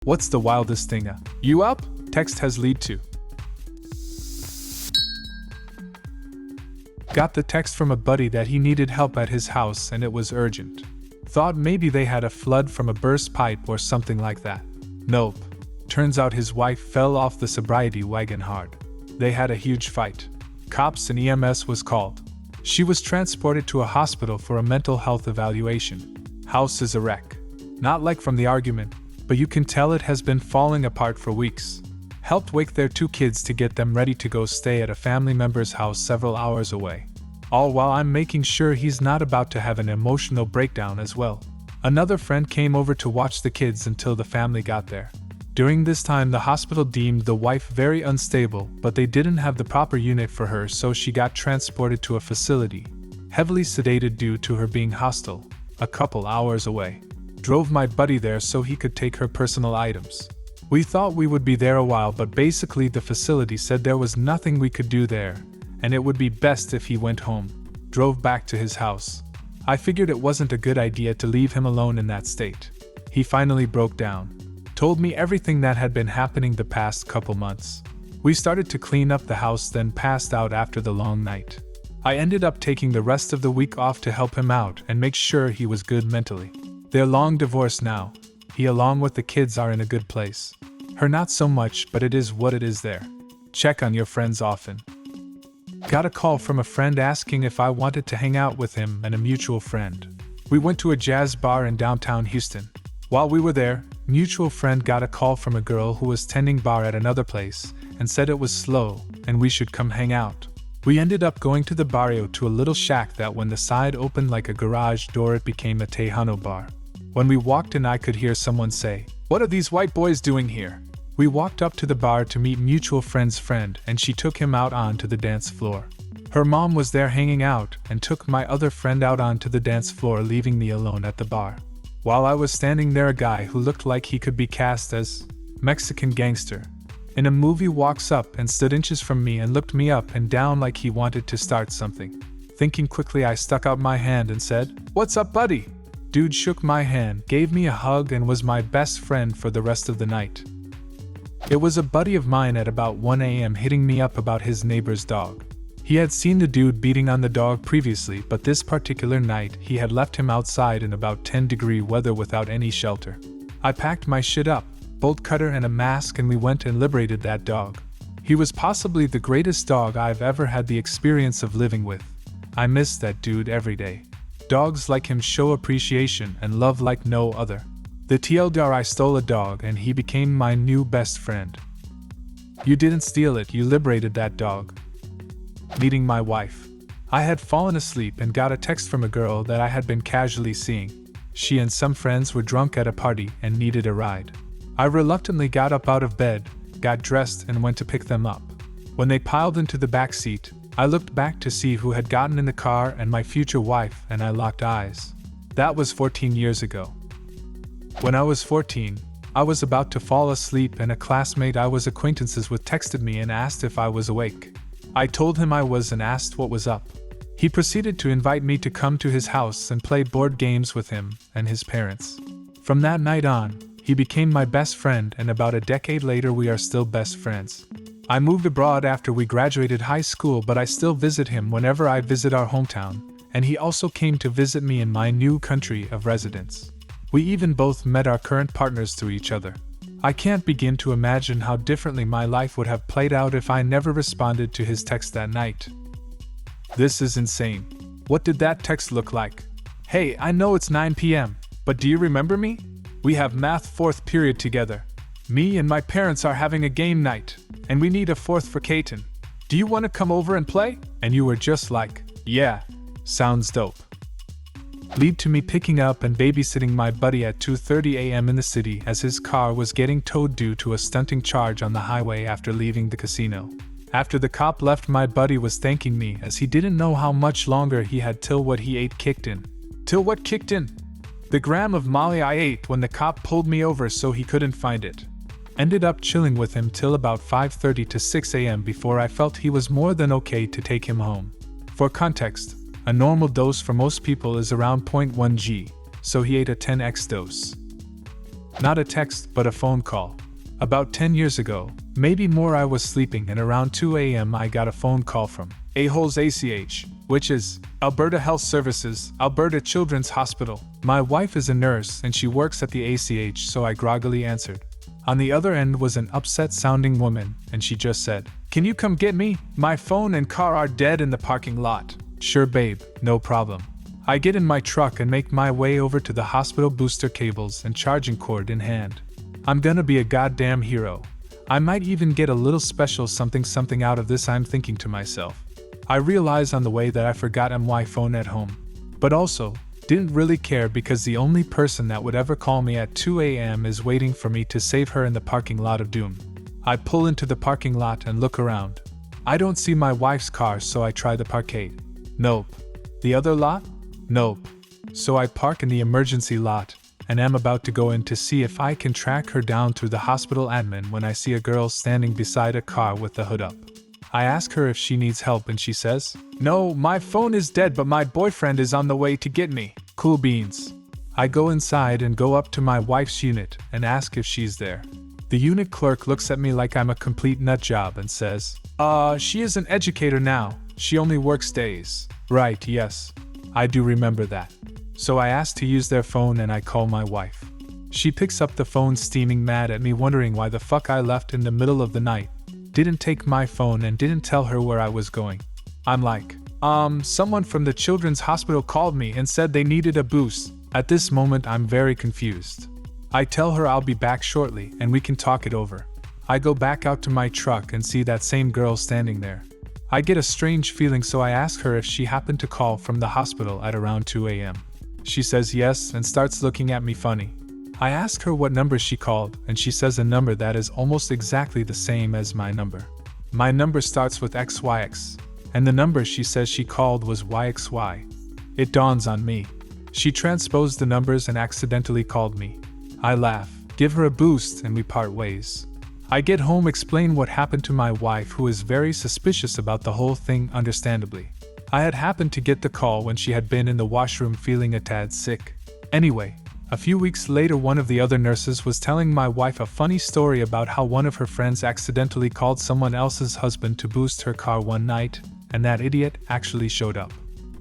What's the wildest thing? You up? Text has lead to. Got the text from a buddy that he needed help at his house and it was urgent. Thought maybe they had a flood from a burst pipe or something like that. Nope. Turns out his wife fell off the sobriety wagon hard. They had a huge fight. Cops and EMS was called. She was transported to a hospital for a mental health evaluation. House is a wreck. Not like from the argument, but you can tell it has been falling apart for weeks. Helped wake their 2 kids to get them ready to go stay at a family member's house several hours away. All while I'm making sure he's not about to have an emotional breakdown as well. Another friend came over to watch the kids until the family got there. During this time the hospital deemed the wife very unstable, but they didn't have the proper unit for her, so she got transported to a facility, heavily sedated due to her being hostile, a couple hours away. Drove my buddy there so he could take her personal items. We thought we would be there a while, but basically the facility said there was nothing we could do there, and it would be best if he went home. Drove back to his house. I figured it wasn't a good idea to leave him alone in that state. He finally broke down. Told me everything that had been happening the past couple months. We started to clean up the house, then passed out after the long night. I ended up taking the rest of the week off to help him out and make sure he was good mentally. They're long divorced now. He along with the kids are in a good place. Her not so much, but it is what it is there. Check on your friends often. Got a call from a friend asking if I wanted to hang out with him and a mutual friend. We went to a jazz bar in downtown Houston. While we were there, mutual friend got a call from a girl who was tending bar at another place and said it was slow and we should come hang out. We ended up going to the barrio to a little shack that when the side opened like a garage door it became a Tejano bar. When we walked in I could hear someone say, "What are these white boys doing here?" We walked up to the bar to meet mutual friend's friend and she took him out onto the dance floor. Her mom was there hanging out and took my other friend out onto the dance floor, leaving me alone at the bar. While I was standing there, a guy who looked like he could be cast as Mexican gangster in a movie walks up and stood inches from me and looked me up and down like he wanted to start something. Thinking quickly, I stuck out my hand and said, "What's up, buddy?" Dude shook my hand, gave me a hug, and was my best friend for the rest of the night. It was a buddy of mine at about 1 a.m. hitting me up about his neighbor's dog. He had seen the dude beating on the dog previously, but this particular night he had left him outside in about 10-degree weather without any shelter. I packed my shit up, bolt cutter and a mask, and we went and liberated that dog. He was possibly the greatest dog I've ever had the experience of living with. I miss that dude every day. Dogs like him show appreciation and love like no other. The TLDR, I stole a dog and he became my new best friend. You didn't steal it, you liberated that dog. Meeting my wife. I had fallen asleep and got a text from a girl that I had been casually seeing. She and some friends were drunk at a party and needed a ride. I reluctantly got up out of bed, got dressed and went to pick them up. When they piled into the back seat, I looked back to see who had gotten in the car and my future wife, and I locked eyes. That was 14 years ago. When I was 14, I was about to fall asleep and a classmate I was acquaintances with texted me and asked if I was awake. I told him I was and asked what was up. He proceeded to invite me to come to his house and play board games with him and his parents. From that night on, he became my best friend, and about a decade later we are still best friends. I moved abroad after we graduated high school, but I still visit him whenever I visit our hometown, and he also came to visit me in my new country of residence. We even both met our current partners through each other. I can't begin to imagine how differently my life would have played out if I never responded to his text that night. This is insane. What did that text look like? "Hey, I know it's 9 p.m., but do you remember me? We have math 4th period together. Me and my parents are having a game night, and we need a 4th for Kaiten. Do you want to come over and play?" And you were just like, "Yeah, sounds dope." Lead to me picking up and babysitting my buddy at 2:30 a.m. in the city as his car was getting towed due to a stunting charge on the highway after leaving the casino. After the cop left, my buddy was thanking me as he didn't know how much longer he had till what he ate kicked in. Till what kicked in? The gram of Molly I ate when the cop pulled me over so he couldn't find it. Ended up chilling with him till about 5:30 to 6 a.m. before I felt he was more than okay to take him home. For context, a normal dose for most people is around 0.1 g, so he ate a 10x dose. Not a text, but a phone call. About 10 years ago, maybe more, I was sleeping and around 2 a.m. I got a phone call from A-holes ACH, which is Alberta Health Services, Alberta Children's Hospital. My wife is a nurse and she works at the ACH, so I groggily answered. On the other end was an upset-sounding woman, and she just said, "Can you come get me? My phone and car are dead in the parking lot." Sure babe, no problem. I get in my truck and make my way over to the hospital, booster cables and charging cord in hand. I'm gonna be a goddamn hero. I might even get a little special something out of this, I'm thinking to myself. I realize on the way that I forgot my phone at home. But also, didn't really care because the only person that would ever call me at 2 a.m. is waiting for me to save her in the parking lot of doom. I pull into the parking lot and look around. I don't see my wife's car, so I try the parkade. Nope. The other lot? Nope. So I park in the emergency lot and am about to go in to see if I can track her down through the hospital admin when I see a girl standing beside a car with the hood up. I ask her if she needs help and she says, "No, my phone is dead, but my boyfriend is on the way to get me." Cool beans. I go inside and go up to my wife's unit and ask if she's there. The unit clerk looks at me like I'm a complete nutjob and says, She is an educator now. She only works days." Right, yes. I do remember that. So I ask to use their phone and I call my wife. She picks up the phone steaming mad at me, wondering why the fuck I left in the middle of the night, didn't take my phone and didn't tell her where I was going. I'm like, someone from the children's hospital called me and said they needed a boost. At this moment I'm very confused. I tell her I'll be back shortly and we can talk it over. I go back out to my truck and see that same girl standing there. I get a strange feeling, so I ask her if she happened to call from the hospital at around 2 a.m. She says yes and starts looking at me funny. I ask her what number she called and she says a number that is almost exactly the same as my number. My number starts with XYX, and the number she says she called was YXY. It dawns on me. She transposed the numbers and accidentally called me. I laugh, give her a boost, and we part ways. I get home, explain what happened to my wife, who is very suspicious about the whole thing, understandably. I had happened to get the call when she had been in the washroom feeling a tad sick. Anyway, a few weeks later, one of the other nurses was telling my wife a funny story about how one of her friends accidentally called someone else's husband to boost her car one night, and that idiot actually showed up.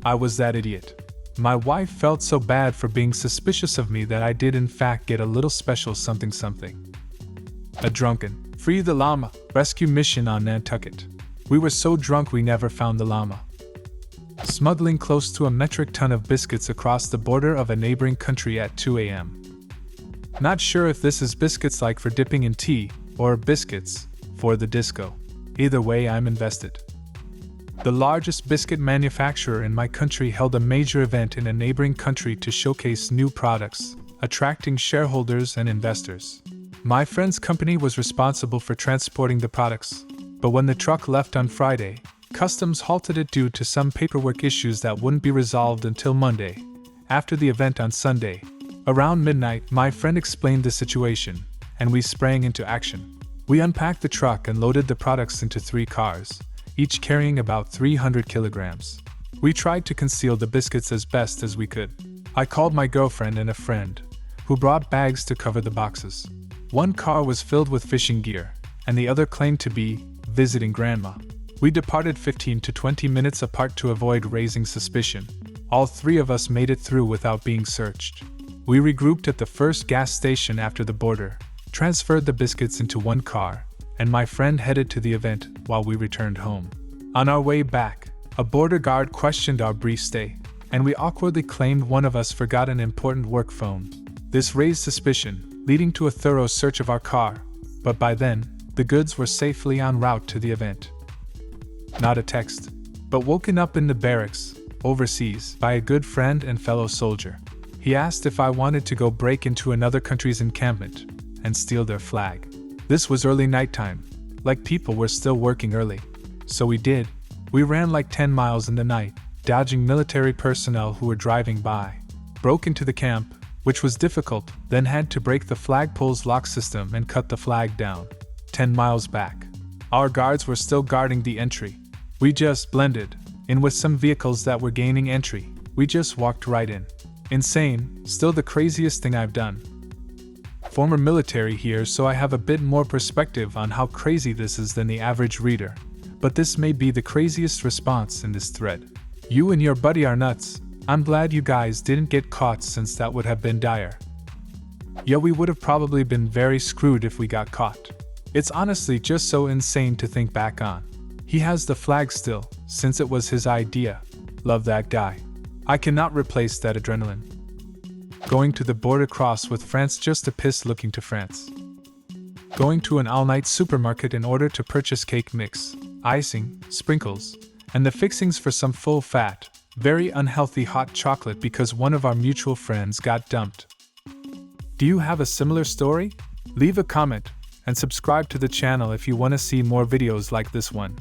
I was that idiot. My wife felt so bad for being suspicious of me that I did in fact get a little special something. A drunken, free the llama, rescue mission on Nantucket. We were so drunk we never found the llama. Smuggling close to a metric ton of biscuits across the border of a neighboring country at 2 a.m. Not sure if this is biscuits like for dipping in tea, or biscuits for the disco. Either way, I'm invested. The largest biscuit manufacturer in my country held a major event in a neighboring country to showcase new products, attracting shareholders and investors. My friend's company was responsible for transporting the products, but when the truck left on Friday, customs halted it due to some paperwork issues that wouldn't be resolved until Monday, after the event on Sunday. Around midnight, my friend explained the situation, and we sprang into action. We unpacked the truck and loaded the products into 3 cars, each carrying about 300 kilograms. We tried to conceal the biscuits as best as we could. I called my girlfriend and a friend, who brought bags to cover the boxes. One car was filled with fishing gear, and the other claimed to be visiting grandma. We departed 15 to 20 minutes apart to avoid raising suspicion. All 3 of us made it through without being searched. We regrouped at the first gas station after the border, transferred the biscuits into 1 car, and my friend headed to the event while we returned home. On our way back, a border guard questioned our brief stay, and we awkwardly claimed one of us forgot an important work phone. This raised suspicion, leading to a thorough search of our car, but by then, the goods were safely en route to the event. Not a text, but woken up in the barracks, overseas, by a good friend and fellow soldier. He asked if I wanted to go break into another country's encampment and steal their flag. This was early nighttime, like people were still working early. So we did. We ran like 10 miles in the night, dodging military personnel who were driving by. Broke into the camp, which was difficult, then had to break the flagpole's lock system and cut the flag down. 10 miles back. Our guards were still guarding the entry. We just blended in with some vehicles that were gaining entry. We just walked right in. Insane, still the craziest thing I've done. Former military here, so I have a bit more perspective on how crazy this is than the average reader. But this may be the craziest response in this thread. You and your buddy are nuts. I'm glad you guys didn't get caught, since that would have been dire. Yeah, we would have probably been very screwed if we got caught. It's honestly just so insane to think back on. He has the flag still, since it was his idea. Love that guy. I cannot replace that adrenaline. Going to the border cross with France just to piss looking to France. Going to an all-night supermarket in order to purchase cake mix, icing, sprinkles, and the fixings for some full-fat, very unhealthy hot chocolate because one of our mutual friends got dumped. Do you have a similar story? Leave a comment and subscribe to the channel if you want to see more videos like this one.